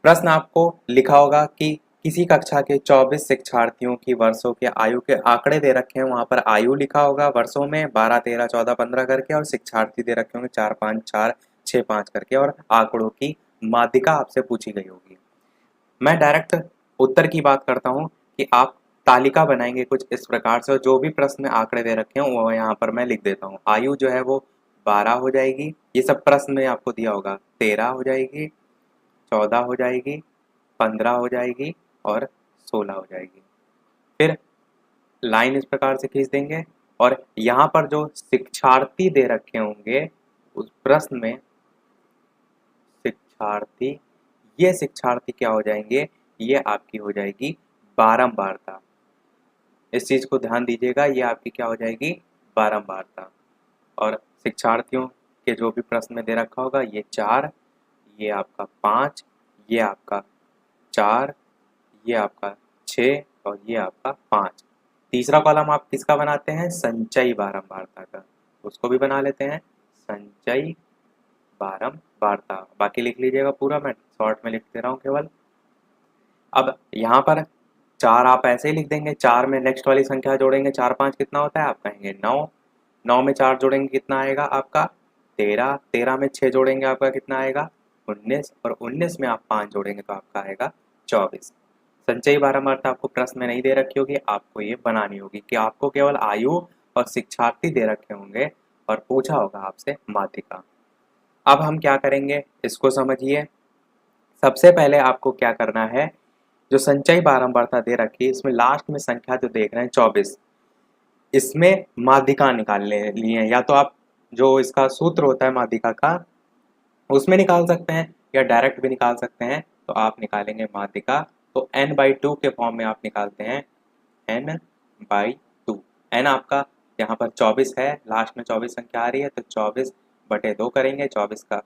प्रश्न आपको लिखा होगा कि किसी कक्षा के 24 शिक्षार्थियों की वर्षों के आयु के आंकड़े दे रखे हैं, वहां पर आयु लिखा होगा वर्षों में 12 13 14 15 करके, और शिक्षार्थी दे रखे होंगे 4 5 4 6 5 करके, और आंकड़ों की माध्यिका आपसे पूछी गई होगी। मैं डायरेक्ट उत्तर की बात करता हूं कि आप तालिका बनाएंगे कुछ इस प्रकार से, और जो भी प्रश्न में आंकड़े दे रखे हैं वो यहाँ पर मैं लिख देता हूँ। आयु जो है वो 12 हो जाएगी, ये सब प्रश्न में आपको दिया होगा, 13 हो जाएगी, 14 हो जाएगी, 15 हो जाएगी और 16 हो जाएगी। फिर लाइन इस प्रकार से खींच देंगे, और यहाँ पर जो शिक्षार्थी दे रखे होंगे उस प्रश्न में शिक्षार्थी, ये शिक्षार्थी क्या हो जाएंगे, ये आपकी हो जाएगी बारंबारता। इस चीज को ध्यान दीजिएगा, ये आपकी क्या हो जाएगी, बारंबारता। और शिक्षार्थियों के जो भी प्रश्न में दे रखा होगा, ये 4, ये आपका 5, ये आपका 4, ये आपका 6 और ये आपका 5। तीसरा कॉलम आप किसका बनाते हैं, संचयी बारंबारता का, उसको भी बना लेते हैं, संचयी बारंबारता। बाकी लिख लीजिएगा पूरा, मैं शॉर्ट में लिख दे रहा हूँ केवल। अब यहाँ पर 4 आप ऐसे ही लिख देंगे, 4 में नेक्स्ट वाली संख्या जोड़ेंगे, 4 5 कितना होता है, आप कहेंगे 9, 9 में 4 जोड़ेंगे कितना आएगा आपका 13, 13 में 6 जोड़ेंगे आपका कितना आएगा 19, और 19 में आप 5 जोड़ेंगे तो आपका आएगा 24। संचयी बारंबारता आपको प्रश्न में नहीं दे रखी होगी, आपको ये बनानी होगी कि आपको केवल आयु और शिक्षार्थी दे रखे होंगे और पूछा होगा आपसे माध्यिका। अब हम क्या करेंगे इसको समझिए। सबसे पहले आपको क्या करना है, जो संचयी बारंबारता दे रखी है इसमें लास्ट में संख्या जो देख रहे हैं 24, इसमें माध्यिका निकालने लिए, या तो आप जो इसका सूत्र होता है माध्यिका का उसमें निकाल सकते हैं, या डायरेक्ट भी निकाल सकते हैं। तो आप निकालेंगे माध्यिका, तो n/2 के फॉर्म में आप निकालते हैं n/2। n आपका यहाँ पर 24 है, लास्ट में 24 संख्या आ रही है, तो 24/2 करेंगे, 24 का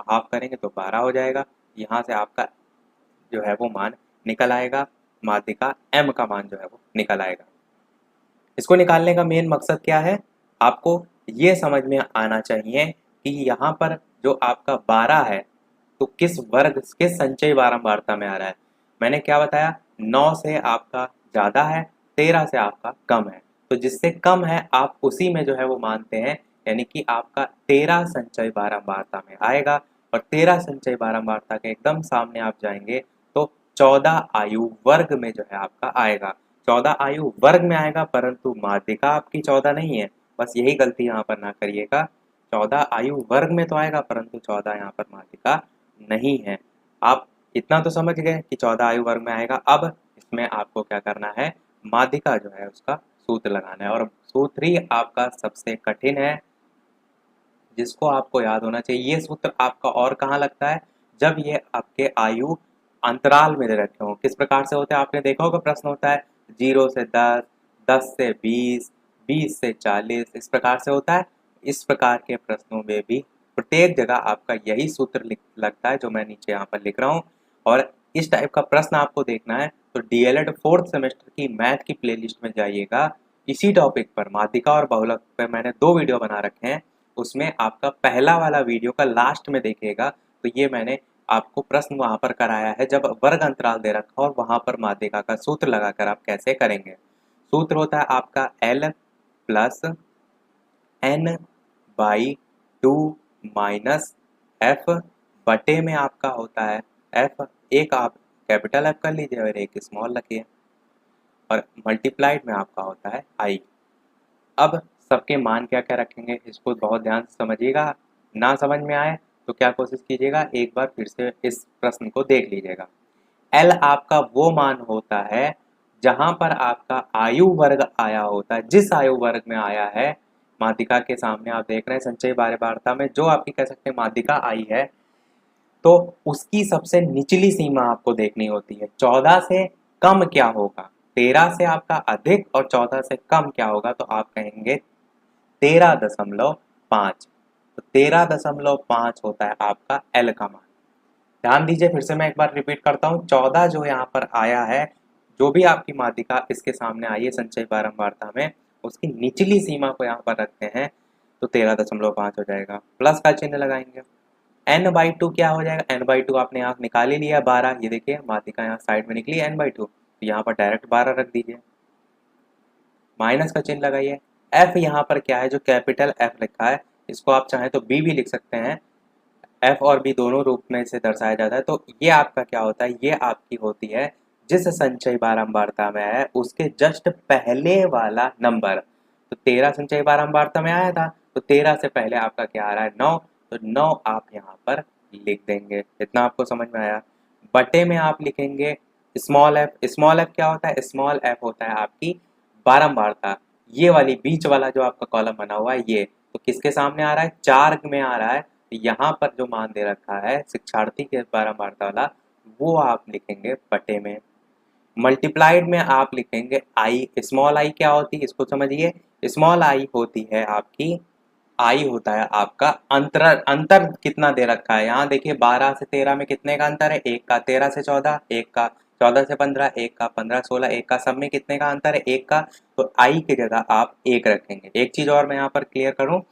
हाफ करेंगे तो 12 हो जाएगा। यहाँ से आपका जो है वो मान निकल आएगा, माध्यिका m का मान जो है वो निकल आएगा। इसको निकालने का मेन मकसद क्या है, आपको ये समझ में आना चाहिए कि यहाँ पर जो आपका 12 है तो किस वर्ग, किस संचयी बारंबारता में आ रहा है। मैंने क्या बताया, 9 से आपका ज़्यादा है, 13 से आपका कम है। तो जिससे कम है आप उसी में जो है वो मानते हैं, यानी कि आपका 13 संचयी बारंबारता में आएगा। और 13 संचयी बारंबारता के एकदम सामने आप जाएंगे तो 14 आयु वर्ग में जो है आपका आएगा। 14 आयु वर्ग में आएगा, परंतु माध्यिका आपकी 14 नहीं है। बस यही गलती यहाँ पर ना करिएगा, 14 आयु वर्ग में तो आएगा परंतु 14 यहाँ पर माध्यिका नहीं है। आप इतना तो समझ गए कि 14 आयु वर्ग में आएगा। अब इसमें आपको क्या करना है, माध्यिका जो है उसका सूत्र लगाना है, और सूत्र ही आपका सबसे कठिन है, जिसको आपको याद होना चाहिए। ये सूत्र आपका और कहाँ लगता है, जब ये आपके आयु अंतराल में दे रखे हो। किस प्रकार से होते हैं, आपने देखा होगा प्रश्न होता है 0 से 10, 10 से 20, 20 से 40, इस प्रकार से होता है। इस प्रकार के प्रश्नों में भी प्रत्येक जगह आपका यही सूत्र लगता है जो मैं नीचे यहाँ पर लिख रहा हूँ। और इस टाइप का प्रश्न आपको देखना है तो डीएलएड 4th सेमेस्टर की मैथ की प्लेलिस्ट में जाइएगा। इसी टॉपिक पर माध्यिका और बहुलक पर मैंने 2 वीडियो बना रखे हैं, उसमें आपका पहला वाला वीडियो का लास्ट में देखिएगा तो ये मैंने आपको प्रश्न वहां पर कराया है, जब वर्ग अंतराल दे रखा और वहां पर माध्यिका का सूत्र लगाकर आप कैसे करेंगे। सूत्र होता है आपका L plus n/2 minus f बटे में आपका होता है f, एक आप कैपिटल F कर लीजिए और एक स्मॉल रखिए, और मल्टीप्लाइड में आपका होता है i। अब सबके मान क्या क्या रखेंगे इसको बहुत ध्यान से समझिएगा, ना समझ में आए तो क्या कोशिश कीजिएगा, एक बार फिर से इस प्रश्न को देख लीजिएगा। एल आपका वो मान होता है जहां पर आपका आयु वर्ग आया होता है, जिस आयु वर्ग में आया है माध्यिका के सामने आप देख रहे हैं संचयी बारंबारता में जो आपकी कह सकते हैं माध्यिका आई है, तो उसकी सबसे निचली सीमा आपको देखनी होती है। 14 से कम क्या होगा, 13 से आपका अधिक और 14 से कम क्या होगा, तो आप कहेंगे 13.5। तो 13.5 होता है आपका एल का मान। ध्यान दीजिए, फिर से मैं एक बार रिपीट करता हूँ, 14 जो यहाँ पर आया है, जो भी आपकी माध्यिका इसके सामने आई है संचयी बारंबारता में, उसकी निचली सीमा को यहाँ पर रखते हैं तो 13.5 हो जाएगा। प्लस का चिन्ह लगाएंगे, n/2 क्या हो जाएगा, n/2 आपने यहाँ निकाल ही लिया 12, ये देखिए माध्यिका यहाँ साइड में निकली n/2, तो यहाँ पर डायरेक्ट 12 रख दीजिए। माइनस का चिन्ह लगाइए, f यहाँ पर क्या है, जो कैपिटल F लिखा है इसको आप चाहें तो b भी लिख सकते हैं, f और b दोनों रूप में इसे दर्शाया जाता है। तो ये आपका क्या होता है, ये आपकी होती है जिस संचयी बारंबारता में है उसके जस्ट पहले वाला नंबर। तो 13 संचयी बारंबारता में आया था, तो 13 से पहले आपका क्या आ रहा है 9, तो 9 आप यहाँ पर लिख देंगे। इतना आपको समझ में आया। बटे में आप लिखेंगे स्मॉल एफ। स्मॉल एफ क्या होता है, स्मॉल एफ होता है आपकी बारंबारता, ये वाली बीच वाला जो आपका कॉलम बना हुआ है ये, तो किसके सामने आ रहा है, 4 में आ रहा है। तो यहाँ पर जो मान दे रखा है शिक्षार्थी के बारंबारता वाला, वो आप लिखेंगे बटे में। मल्टीप्लाइड में आप लिखेंगे आई। स्मॉल आई क्या होती है इसको समझिए, स्मॉल आई होती है आपकी, आई होता है आपका अंतर। अंतर कितना दे रखा है यहाँ देखिए, 12 से 13 में कितने का अंतर है, एक का। 13 से 14, एक का। 14 से 15, एक का। 15 16, एक का। सब में कितने का अंतर है, एक का। तो आई की जगह आप एक रखेंगे। एक चीज और मैं यहाँ पर क्लियर करूँ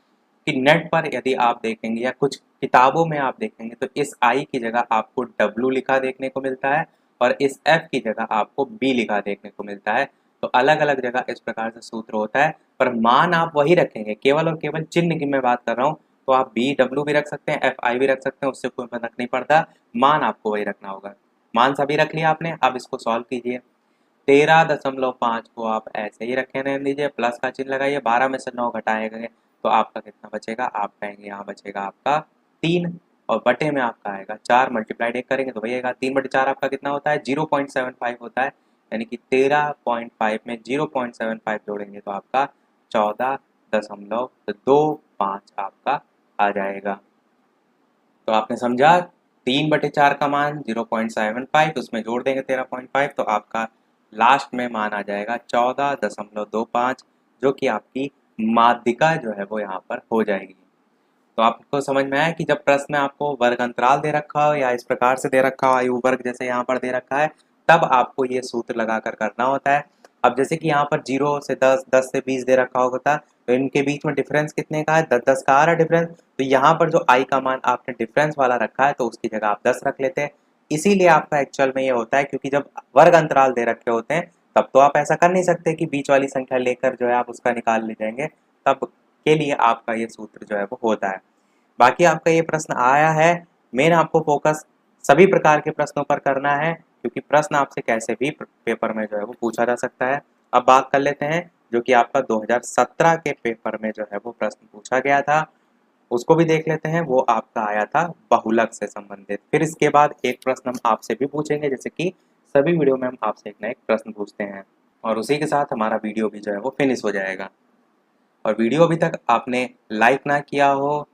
कि नेट पर यदि आप देखेंगे या कुछ किताबों में आप देखेंगे तो इस आई की जगह आपको डब्लू लिखा देखने को मिलता है और इस एफ की जगह आपको बी लिखा देखने को मिलता है। तो अलग अलग जगह इस प्रकार से सूत्र होता है, पर मान आप वही रखेंगे, केवल और केवल चिन्ह की मैं बात कर रहा हूँ। तो आप बी डब्ल्यू भी रख सकते हैं, एफ आई भी रख सकते हैं, उससे कोई फर्क नहीं पड़ता, मान आपको वही रखना होगा। मान सभी रख लिया आपने, अब इसको सॉल्व कीजिए। 13.5 को आप ऐसे ही रखे रहने दीजिए, प्लस का चिन्ह लगाइए, 12 में से 9 घटाएंगे तो आपका कितना बचेगा, आप कहेंगे यहाँ बचेगा आपका 3, और बटे में आपका आएगा 4, मल्टीप्लाइड 1 करेंगे तो वही आएगा 3/4 आपका कितना होता है 0.75 होता है, यानी कि 13.5 में 0.75 जोड़ेंगे तो आपका 14.25 आपका आ जाएगा। तो आपने समझा 3/4 का मान 0.75, उसमें जोड़ देंगे 13.5, तो आपका लास्ट में मान आ जाएगा 14.25, जो कि आपकी माध्यिका जो है वो यहाँ पर हो जाएगी। तो आपको समझ में आया कि जब प्रश्न में आपको वर्ग अंतराल दे रखा हो या इस प्रकार से दे रखा हो, आयु वर्ग जैसे यहाँ पर दे रखा है, तब आपको ये सूत्र लगाकर करना होता है। अब जैसे कि यहाँ पर 0 से 10, 10 से 20 दे रखा होता, तो इनके बीच में डिफरेंस कितने का है, 10-10 का आ रहा है डिफरेंस। तो यहाँ पर जो आई का मान आपने डिफरेंस वाला रखा है, तो उसकी जगह आप 10 रख लेते हैं। इसीलिए आपका एक्चुअल में ये होता है, क्योंकि जब वर्ग अंतराल दे रखे होते हैं तब तो आप ऐसा कर नहीं सकते कि बीच वाली संख्या लेकर जो है आप उसका निकाल ले जाएंगे, तब के लिए आपका ये सूत्र जो है वो होता है। बाकी आपका ये प्रश्न आया है, मेन आपको फोकस सभी प्रकार के प्रश्नों पर करना है, क्योंकि प्रश्न आपसे कैसे भी पेपर में जो है वो पूछा जा सकता है। अब बात कर लेते हैं जो कि आपका 2017 के पेपर में जो है वो प्रश्न पूछा गया था, उसको भी देख लेते हैं। वो आपका आया था बहुलक से संबंधित। फिर इसके बाद एक प्रश्न हम आपसे भी पूछेंगे, जैसे कि सभी वीडियो में हम आपसे एक ना एक प्रश्न पूछते हैं, और उसी के साथ हमारा वीडियो भी जो है वो फिनिश हो जाएगा। और वीडियो अभी तक आपने लाइक ना किया हो,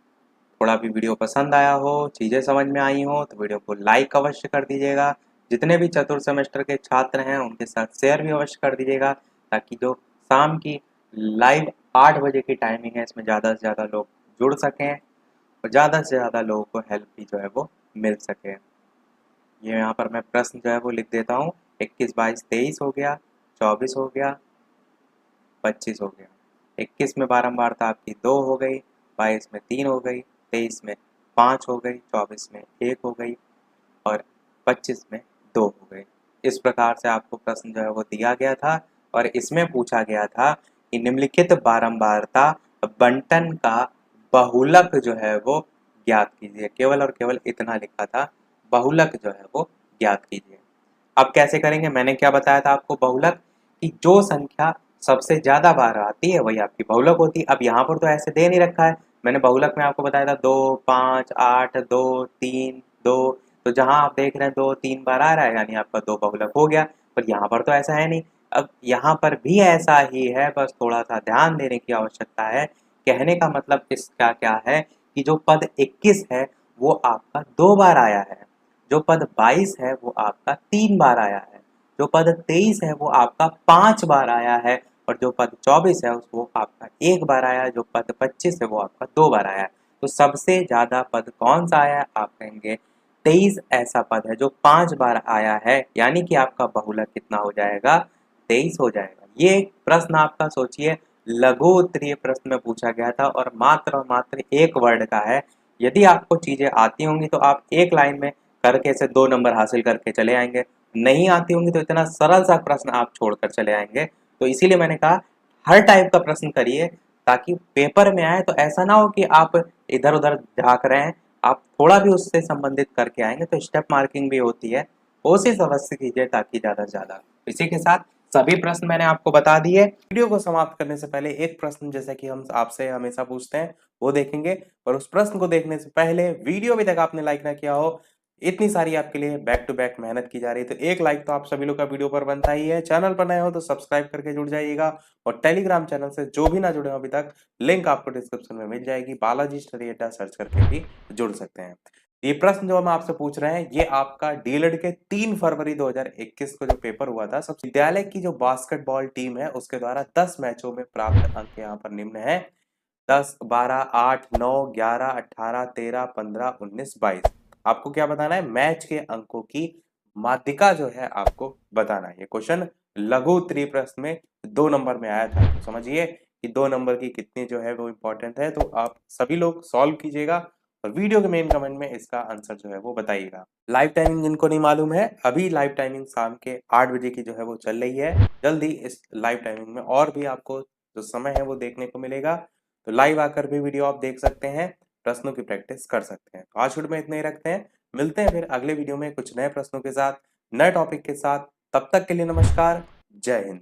थोड़ा भी वीडियो पसंद आया हो, चीज़ें समझ में आई हो, तो वीडियो को लाइक अवश्य कर दीजिएगा। जितने भी चतुर्थ सेमेस्टर के छात्र हैं उनके साथ शेयर भी अवश्य कर दीजिएगा, ताकि जो शाम की लाइव 8 बजे की टाइमिंग है इसमें ज़्यादा से ज़्यादा लोग जुड़ सकें और ज़्यादा से ज़्यादा लोगों को हेल्प भी जो है वो मिल सके। ये यहाँ पर मैं प्रश्न जो है वो लिख देता हूँ। 21, 22, 23 हो गया, 24 हो गया, 25 हो गया। 21 में बारंबारता आपकी 2 हो गई, 22 में 3 हो गई, 23 में 5 हो गई, 24 में 1 हो गई और 25 में 2 हो गई। इस प्रकार से आपको प्रश्न जो है वो दिया गया था, और इसमें पूछा गया था कि निम्नलिखित बारंबारता बंटन का बहुलक जो है वो ज्ञात कीजिए। केवल और केवल इतना लिखा था, बहुलक जो है वो ज्ञात कीजिए। अब कैसे करेंगे, मैंने क्या बताया था आपको बहुलक, कि जो संख्या सबसे ज्यादा बार आती है वही आपकी बहुलक होती है। अब यहाँ पर तो ऐसे दे नहीं रखा है, मैंने बहुलक में आपको बताया था 2, 5, 8, 2, 3, 2, तो जहां आप देख रहे हैं 2-3 बार आ रहा है, यानी आपका 2 बहुलक हो गया। पर यहाँ पर तो ऐसा है नहीं। अब यहाँ पर भी ऐसा ही है, बस थोड़ा सा ध्यान देने की आवश्यकता है। कहने का मतलब इसका क्या है कि जो पद 21 है वो आपका 2 बार आया है, जो पद 22 है वो आपका 3 बार आया है, जो पद 23 है वो आपका 5 बार आया है, और जो पद 24 है वो आपका 1 बार आया है, जो पद 25 है वो आपका 2 बार आया है। तो सबसे ज्यादा पद कौन सा आया है, आप कहेंगे 23 ऐसा पद है जो 5 बार आया है, यानी कि आपका बहुलक कितना हो जाएगा, 23 हो जाएगा। ये एक प्रश्न आपका सोचिए लघु उत्तरीय प्रश्न में पूछा गया था, और मात्र एक वर्ड का है। यदि आपको चीजें आती होंगी तो आप एक लाइन में करके से 2 नंबर हासिल करके चले आएंगे, नहीं आती होंगी तो इतना सरल सा प्रश्न आप छोड़कर चले आएंगे। तो इसीलिए मैंने कहा हर टाइप का प्रश्न करिए, ताकि पेपर में आए तो ऐसा ना हो कि आप इधर उधर झांक रहे हैं, आप थोड़ा भी उससे संबंधित करके आएंगे तो स्टेप मार्किंग भी होती है। कोशिश अवश्य कीजिए ताकि ज्यादा से ज्यादा। इसी के साथ सभी प्रश्न मैंने आपको बता दिए। वीडियो को समाप्त करने से पहले एक प्रश्न जैसा कि हम आपसे हमेशा पूछते हैं वो देखेंगे, और उस प्रश्न को देखने से पहले वीडियो अभी तक आपने लाइक ना किया हो, इतनी सारी आपके लिए बैक टू बैक मेहनत की जा रही है, तो एक लाइक तो आप सभी लोग का वीडियो पर बनता ही है। चैनल पर नए हो तो सब्सक्राइब करके जुड़ जाइएगा, और टेलीग्राम चैनल से जो भी ना जुड़े हो अभी तक, लिंक आपको डिस्क्रिप्शन में मिल जाएगी, बालाजी स्टडी अड्डा सर्च करके भी जुड़ सकते हैं। ये प्रश्न जो हम आपसे पूछ रहे हैं ये आपका डीएलएड के 3 फरवरी 2021 को जो पेपर हुआ था, सब विद्यालय की जो बास्केटबॉल टीम है उसके द्वारा 10 मैचों में प्राप्त अंक यहाँ पर निम्न है: 10, 12, 8, 9, 11, 18, 13, 15, 19, 22। आपको क्या बताना है, मैच के अंकों की माध्यिका जो है आपको बताना है। ये क्वेश्चन लघु उत्तरीय प्रश्न में 2 नंबर में आया था, तो समझिए कि 2 नंबर की कितनी जो है वो इंपॉर्टेंट है। तो आप सभी लोग सॉल्व कीजिएगा और वीडियो के मेन कमेंट में इसका आंसर जो है वो बताइएगा। लाइव टाइमिंग जिनको नहीं मालूम है, अभी लाइव टाइमिंग शाम के 8 बजे की जो है वो चल रही है। जल्दी इस लाइव टाइमिंग में और भी आपको जो समय है वो देखने को मिलेगा, तो लाइव आकर भी वीडियो आप देख सकते हैं, प्रश्नों की प्रैक्टिस कर सकते हैं। तो आज वीडियो में इतना ही रखते हैं, मिलते हैं फिर अगले वीडियो में कुछ नए प्रश्नों के साथ, नए टॉपिक के साथ। तब तक के लिए नमस्कार, जय हिंद।